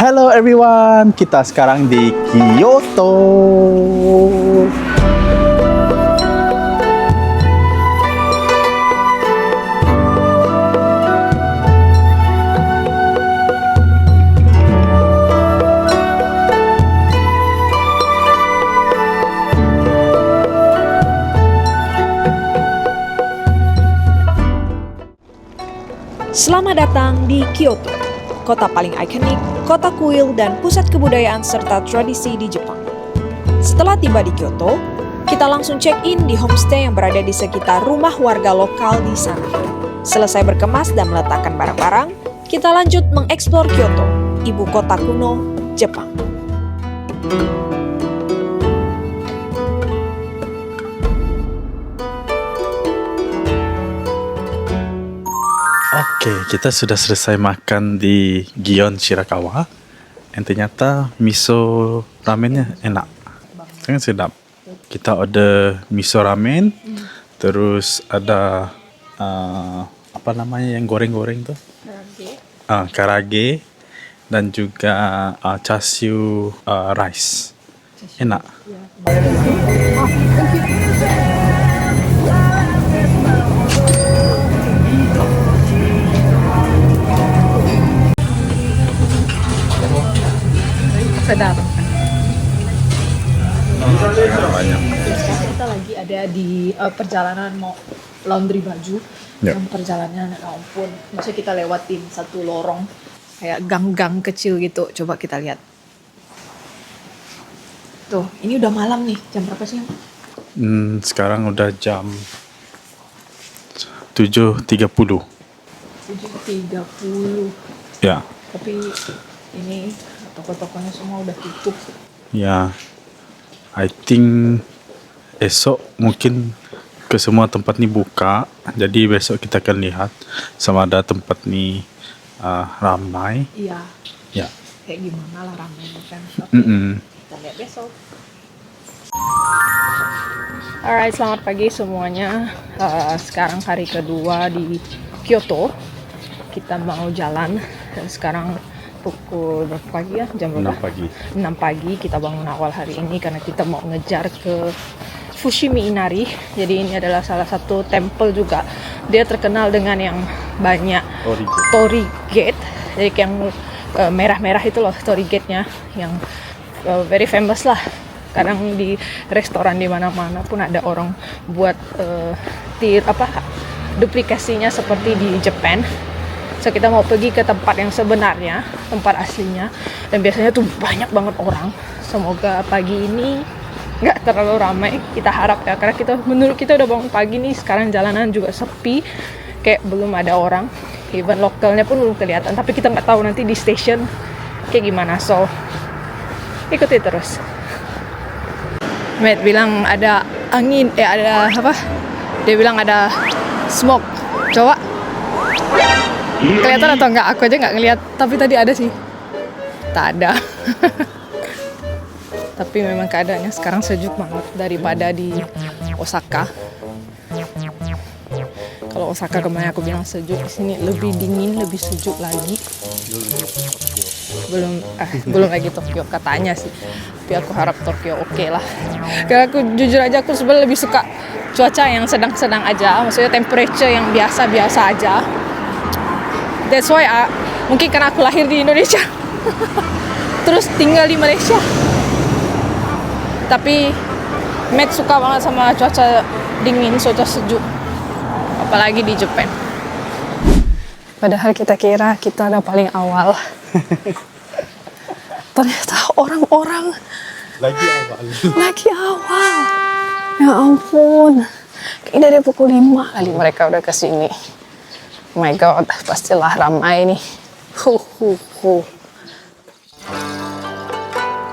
Hello everyone, kita sekarang di Kyoto. Selamat datang di Kyoto, kota paling ikonik, kota kuil, dan pusat kebudayaan serta tradisi di Jepang. Setelah tiba di Kyoto, kita langsung check-in di homestay yang berada di sekitar rumah warga lokal di sana. Selesai berkemas dan meletakkan barang-barang, kita lanjut mengeksplor Kyoto, ibu kota kuno Jepang. Oke, kita sudah selesai makan di Gion Shirakawa. Dan ternyata miso ramennya enak. Sangat sedap. Kita order miso ramen. Terus ada apa namanya yang goreng-goreng tuh? Karage. Dan juga chashu rice. Enak. Sedap. Banyak. Kita lagi ada di perjalanan mau laundry baju. Ya. Yang perjalanan, ya ampun. Maksudnya kita lewatin satu lorong kayak gang-gang kecil gitu. Coba kita lihat. Tuh, ini udah malam nih. Jam berapa sih? Sekarang udah jam 7.30. 7.30. Ya. Tapi ini toko-tokonya semua udah tutup. Ya, I think esok mungkin ke semua tempat ni buka. Jadi besok kita akan lihat sama ada tempat ni ramai. Iya. Ya. Kayak gimana lah ramainya kan. Kita lihat besok. Alright, selamat pagi semuanya. Sekarang hari kedua di Kyoto. Kita mau jalan. Dan sekarang pukul berapa pagi ya? Jam berapa? 6 pagi. 6 pagi kita bangun awal hari ini karena kita mau ngejar ke Fushimi Inari. Jadi ini adalah salah satu temple juga. Dia terkenal dengan yang banyak Torii Gate. Jadi yang merah-merah itu loh Torii Gate-nya yang very famous lah. Kadang di restoran di mana-mana pun ada orang buat duplikasinya seperti di Jepang. So kita mau pergi ke tempat yang sebenarnya, tempat aslinya, dan biasanya tuh banyak banget orang. Semoga pagi ini nggak terlalu ramai, kita harap ya, karena menurut kita udah bangun pagi nih, sekarang jalanan juga sepi, kayak belum ada orang, even lokalnya pun belum kelihatan, tapi kita nggak tahu nanti di station kayak gimana, so ikuti terus. Matt bilang ada angin, ada apa? Dia bilang ada smoke, coba. Kelihatan atau enggak? Aku aja nggak ngeliat. Tapi tadi ada sih. Tak ada. Tapi memang keadaannya sekarang sejuk banget daripada di Osaka. Kalau Osaka kemarin aku bilang sejuk, di sini lebih dingin, lebih sejuk lagi. Belum lagi Tokyo katanya sih. Tapi aku harap Tokyo oke lah. Karena aku jujur aja aku sebenarnya lebih suka cuaca yang sedang-sedang aja. Maksudnya temperature yang biasa-biasa aja. That's why mungkin karena aku lahir di Indonesia terus tinggal di Malaysia. Tapi Matt suka banget sama cuaca dingin, cuaca sejuk, apalagi di Jepang. Padahal kita kira kita udah paling awal. Ternyata orang-orang lagi awal. Ya ampun, kayaknya dari pukul 5 kali mereka udah kesini. Oh my god, pastilah ramai nih.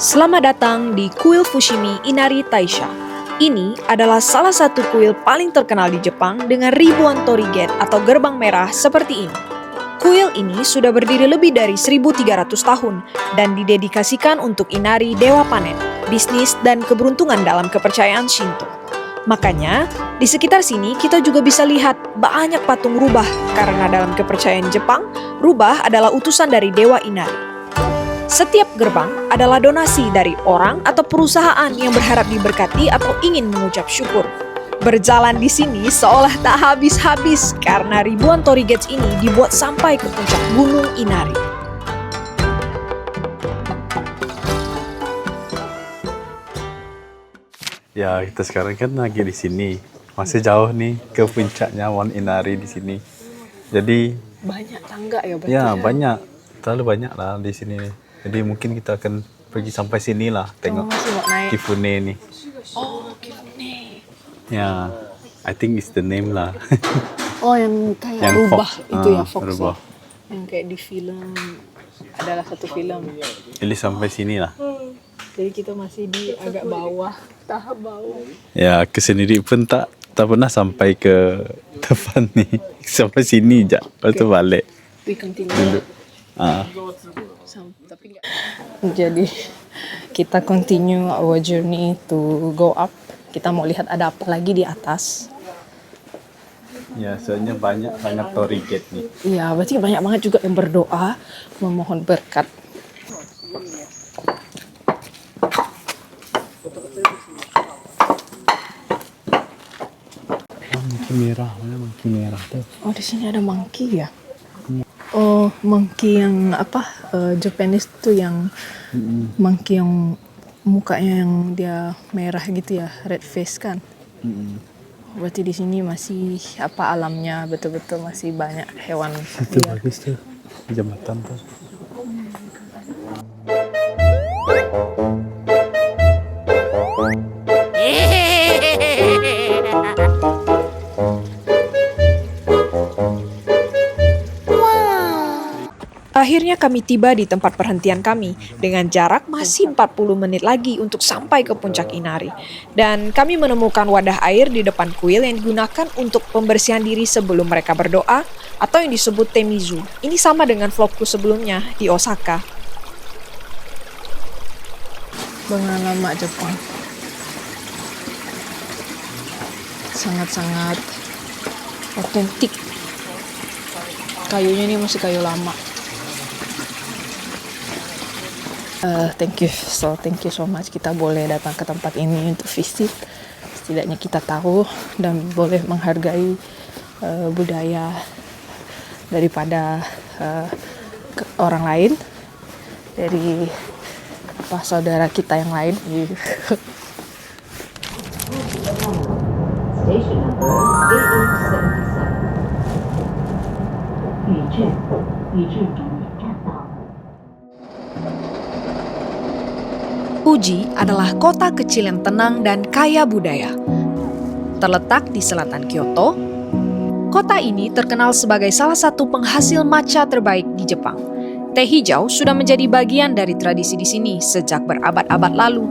Selamat datang di Kuil Fushimi Inari Taisha. Ini adalah salah satu kuil paling terkenal di Jepang dengan ribuan torii gate atau gerbang merah seperti ini. Kuil ini sudah berdiri lebih dari 1.300 tahun dan didedikasikan untuk Inari Dewa Panen, bisnis dan keberuntungan dalam kepercayaan Shinto. Makanya, di sekitar sini kita juga bisa lihat banyak patung rubah karena dalam kepercayaan Jepang, rubah adalah utusan dari Dewa Inari. Setiap gerbang adalah donasi dari orang atau perusahaan yang berharap diberkati atau ingin mengucap syukur. Berjalan di sini seolah tak habis-habis karena ribuan torii gates ini dibuat sampai ke puncak Gunung Inari. Ya, kita sekarang kan lagi di sini. Masih jauh nih ke puncaknya Mount Inari di sini. Jadi Banyak tangga ya berarti. ya banyak, terlalu banyak lah di sini nih. Jadi mungkin kita akan pergi sampai sini lah, tengok Masih mau naik. Kifune nih. Oh, Kifune. Ya, I think it's the name lah. Oh, yang kayak Yang rubah Fox. itu ya Fox. Rubah. Ya? Yang kayak di film adalah satu film. Jadi sampai sini lah. Jadi kita masih di agak bawah, tahap bawah. Ya, kesendiri pun tak pernah sampai ke depan nih. Sampai sini aja, lepas tu balik. We continue. Tapi enggak. Jadi kita continue our journey to go up. Kita mau lihat ada apa lagi di atas. Ya, soalnya banyak sangat torii gate nih. Iya, berarti banyak banget juga yang berdoa memohon berkat. Monkey merah, mana monkey merah tuh? Oh, di sini ada monkey ya? Oh, monkey yang apa? Japanese tuh yang monkey yang mukanya yang dia merah gitu ya, red face kan? Berarti di sini masih apa alamnya betul-betul masih banyak hewan Itu liar. bagus tuh, jembatan tuh. Akhirnya kami tiba di tempat perhentian kami dengan jarak masih 40 menit lagi untuk sampai ke puncak Inari. Dan kami menemukan wadah air di depan kuil yang digunakan untuk pembersihan diri sebelum mereka berdoa atau yang disebut temizu. Ini sama dengan vlogku sebelumnya di Osaka. Bangunan lama Jepang. Sangat-sangat otentik. Kayunya ini masih kayu lama. Thank you so much kita boleh datang ke tempat ini untuk visit. Setidaknya kita tahu dan boleh menghargai budaya daripada orang lain, dari apa saudara kita yang lain. Station number 8877. 宇治终点站到了。 Uji adalah kota kecil yang tenang dan kaya budaya. Terletak di selatan Kyoto, kota ini terkenal sebagai salah satu penghasil matcha terbaik di Jepang. Teh hijau sudah menjadi bagian dari tradisi di sini sejak berabad-abad lalu.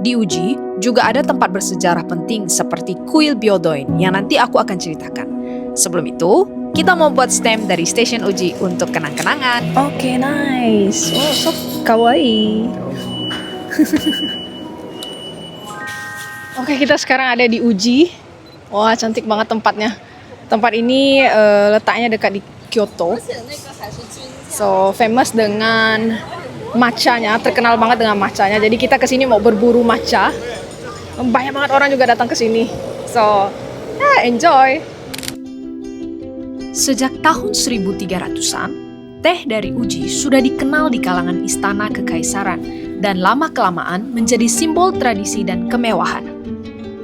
Di Uji juga ada tempat bersejarah penting seperti kuil Byodoin yang nanti aku akan ceritakan. Sebelum itu, kita mau buat stem dari stasiun Uji untuk kenang-kenangan. Oke, nice. Oh, so kawaii. Oke, kita sekarang ada di Uji. Wah, cantik banget tempatnya. Tempat ini letaknya dekat di Kyoto. So, famous dengan matchanya, terkenal banget dengan matchanya. Jadi kita kesini mau berburu matcha. Banyak banget orang juga datang ke sini. So, enjoy. Sejak tahun 1300-an, teh dari Uji sudah dikenal di kalangan istana kekaisaran dan lama-kelamaan menjadi simbol tradisi dan kemewahan.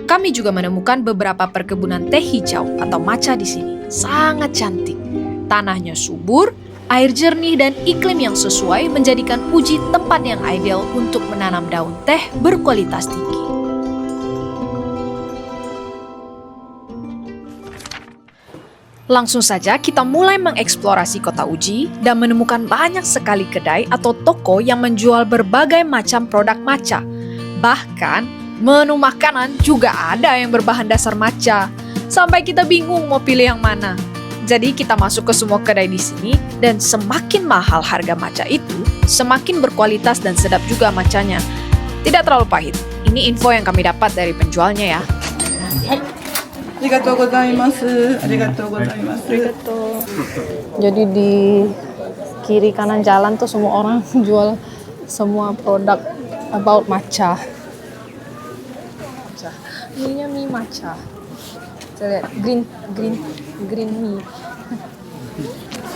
Kami juga menemukan beberapa perkebunan teh hijau atau matcha di sini. Sangat cantik. Tanahnya subur, air jernih dan iklim yang sesuai menjadikan Uji tempat yang ideal untuk menanam daun teh berkualitas tinggi. Langsung saja kita mulai mengeksplorasi kota Uji dan menemukan banyak sekali kedai atau toko yang menjual berbagai macam produk matcha. Bahkan menu makanan juga ada yang berbahan dasar matcha. Sampai kita bingung mau pilih yang mana. Jadi kita masuk ke semua kedai di sini dan semakin mahal harga matcha itu, semakin berkualitas dan sedap juga matchanya. Tidak terlalu pahit. Ini info yang kami dapat dari penjualnya ya. ありがとうございます。ありがとうございます。 Jadi di kiri kanan jalan tuh semua orang jual semua produk about matcha. Ininya mie matcha. Saya lihat green mie.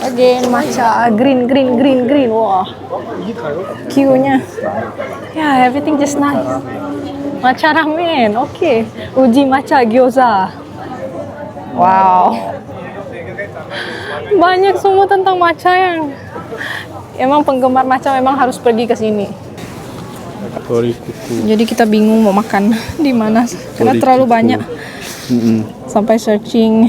Again matcha green. Wah. Queue-nya. Yeah, everything just nice. Matcha ramen. Okay. Uji matcha gyoza. Wow. Banyak semua tentang matcha yang emang penggemar matcha memang harus pergi ke sini. Torikuku. Jadi kita bingung mau makan di mana karena terlalu banyak. Sampai searching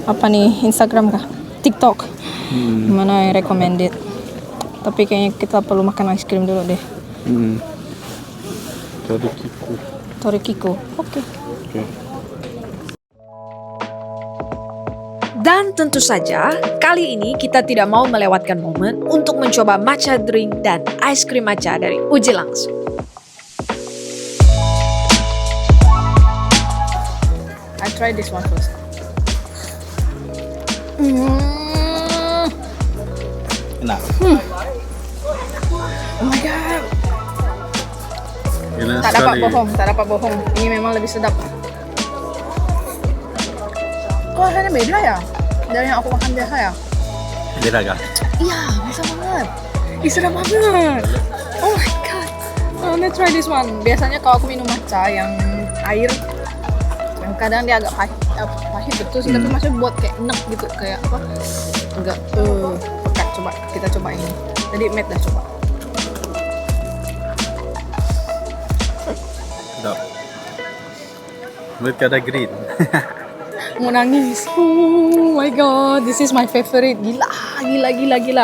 apa nih, Instagram kah? TikTok. Mana yang recommended. Tapi kayaknya kita perlu makan ice cream dulu deh. Torikiko. Oke. Dan tentu saja, kali ini kita tidak mau melewatkan momen untuk mencoba matcha drink dan ice cream matcha dari Uji langsung. I try this one first. Enak. Oh my god. Enak Tak dapat bohong. Ini memang lebih sedap. Kok rasanya beda ya dari yang aku makan biasa ya? Beda kah? Iya, bisa banget. Ih, sedap banget. Oh my god. I wanna try this one. Biasanya kalau aku minum matcha yang air, yang kadang dia agak pahit betul sih, tapi maksudnya buat kayak enak gitu, kayak apa? Enggak pekat. Coba kita coba ini. Tadi Matt dah coba. Sedap. Mereka ada green. Mau nangis. Oh my god, this is my favorite. Gila.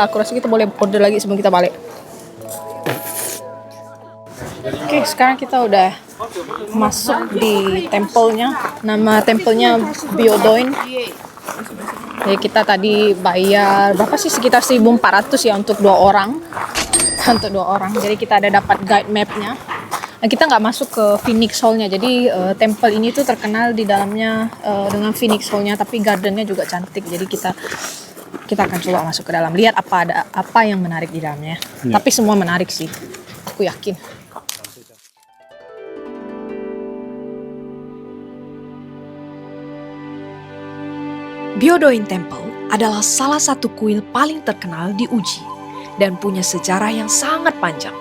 Aku rasa kita boleh order lagi sebelum kita balik. Oke, sekarang kita udah masuk di tempelnya. Nama tempelnya Byodoin. Jadi kita tadi bayar berapa sih? Sekitar 1.400 ya untuk 2 orang. Untuk 2 orang. Jadi kita ada dapat guide map-nya. Nah, kita nggak masuk ke Phoenix Hall-nya. Jadi temple ini tuh terkenal di dalamnya dengan Phoenix Hall-nya, tapi gardennya juga cantik. Jadi kita akan coba masuk ke dalam, lihat apa yang menarik di dalamnya. Tapi semua menarik sih, aku yakin. Byodoin Temple adalah salah satu kuil paling terkenal di Uji dan punya sejarah yang sangat panjang.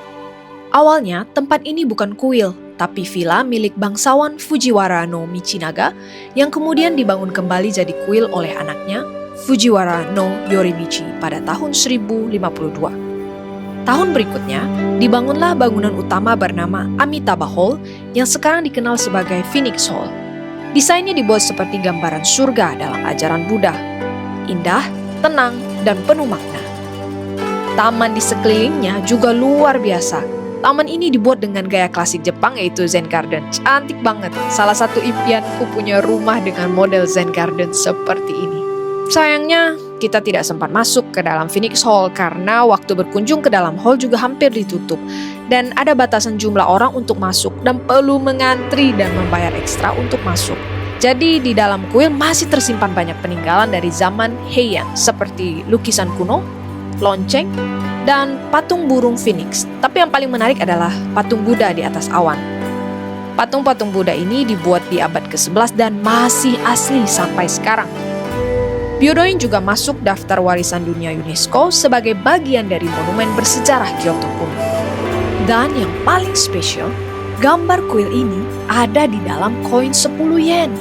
Awalnya, tempat ini bukan kuil, tapi villa milik bangsawan Fujiwara no Michinaga yang kemudian dibangun kembali jadi kuil oleh anaknya, Fujiwara no Yorimichi pada tahun 1052. Tahun berikutnya, dibangunlah bangunan utama bernama Amitabha Hall yang sekarang dikenal sebagai Phoenix Hall. Desainnya dibuat seperti gambaran surga dalam ajaran Buddha. Indah, tenang, dan penuh makna. Taman di sekelilingnya juga luar biasa. Taman ini dibuat dengan gaya klasik Jepang yaitu Zen Garden. Cantik banget. Salah satu impianku punya rumah dengan model Zen Garden seperti ini. Sayangnya, kita tidak sempat masuk ke dalam Phoenix Hall karena waktu berkunjung ke dalam hall juga hampir ditutup. Dan ada batasan jumlah orang untuk masuk dan perlu mengantri dan membayar ekstra untuk masuk. Jadi di dalam kuil masih tersimpan banyak peninggalan dari zaman Heian seperti lukisan kuno, lonceng, dan patung burung phoenix. Tapi yang paling menarik adalah patung Buddha di atas awan. Patung-patung Buddha ini dibuat di abad ke-11 dan masih asli sampai sekarang. Byodoin juga masuk daftar warisan dunia UNESCO sebagai bagian dari monumen bersejarah Kyoto kuno. Dan yang paling spesial, gambar kuil ini ada di dalam koin 10 yen.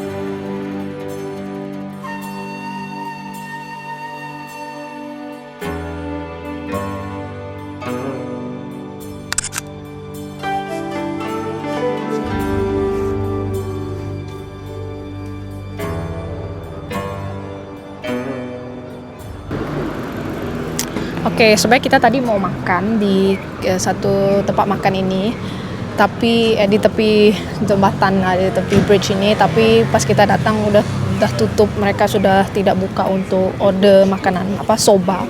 Oke, sebenarnya kita tadi mau makan di satu tempat makan ini, tapi di tepi jembatan, di tepi bridge ini, tapi pas kita datang udah tutup, mereka sudah tidak buka untuk order makanan soba.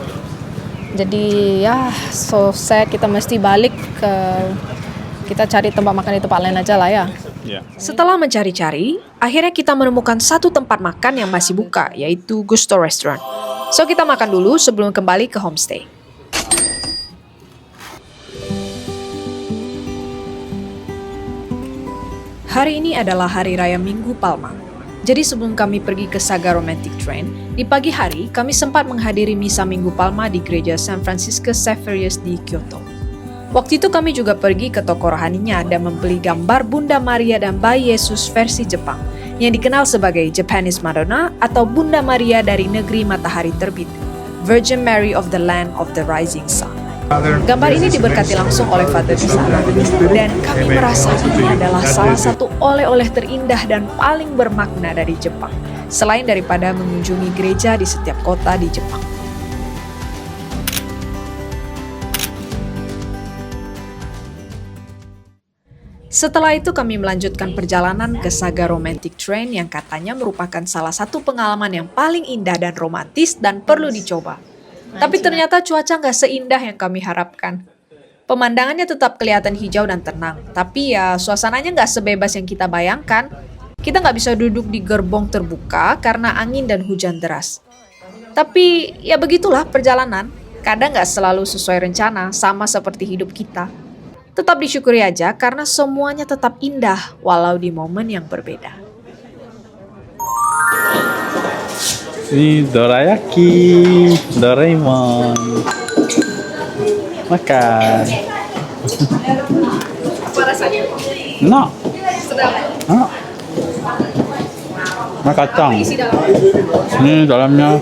Jadi ya, so sad, kita mesti balik kita cari tempat makan di tempat lain aja lah ya. Setelah mencari-cari, akhirnya kita menemukan satu tempat makan yang masih buka, yaitu Gusto Restaurant. So kita makan dulu sebelum kembali ke homestay. Hari ini adalah hari raya Minggu Palma. Jadi sebelum kami pergi ke Saga Romantic Train, di pagi hari kami sempat menghadiri misa Minggu Palma di gereja San Franciscus Xaverius di Kyoto. Waktu itu kami juga pergi ke toko rohaninya dan membeli gambar Bunda Maria dan Bayi Yesus versi Jepang, yang dikenal sebagai Japanese Madonna atau Bunda Maria dari negeri matahari terbit, Virgin Mary of the Land of the Rising Sun. Gambar ini diberkati langsung oleh Father di sana, dan kami merasa ini adalah salah satu oleh-oleh terindah dan paling bermakna dari Jepang, selain daripada mengunjungi gereja di setiap kota di Jepang. Setelah itu kami melanjutkan perjalanan ke Saga Romantic Train yang katanya merupakan salah satu pengalaman yang paling indah dan romantis dan perlu dicoba. Tapi ternyata cuaca nggak seindah yang kami harapkan. Pemandangannya tetap kelihatan hijau dan tenang, tapi ya suasananya nggak sebebas yang kita bayangkan. Kita nggak bisa duduk di gerbong terbuka karena angin dan hujan deras. Tapi ya begitulah perjalanan, kadang nggak selalu sesuai rencana, sama seperti hidup kita. Tetap disyukuri aja karena semuanya tetap indah walau di momen yang berbeda. Ini dorayaki, Doraemon. Makan. Apa rasanya? No. Sedap. No. Nah, kacang. Isi dalam Ini dalamnya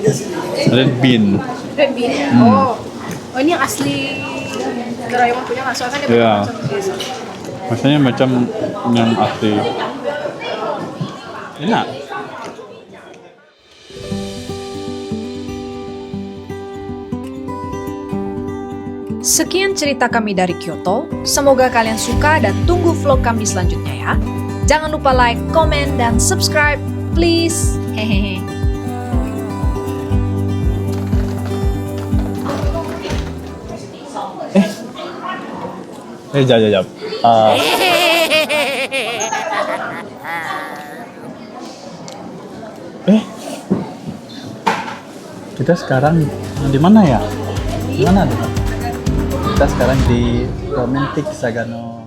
red bean. red bean ya? Oh ini yang asli Doraemon punya nggak? Soalnya dia Iya. macam biasa. Rasanya macam yang asli. Enak. Sekian cerita kami dari Kyoto. Semoga kalian suka dan tunggu vlog kami selanjutnya ya. Jangan lupa like, komen, dan subscribe, please. Hehehe. Jap. Kita sekarang di mana ya? Di mana tuh? Kita sekarang di Romantic Sagano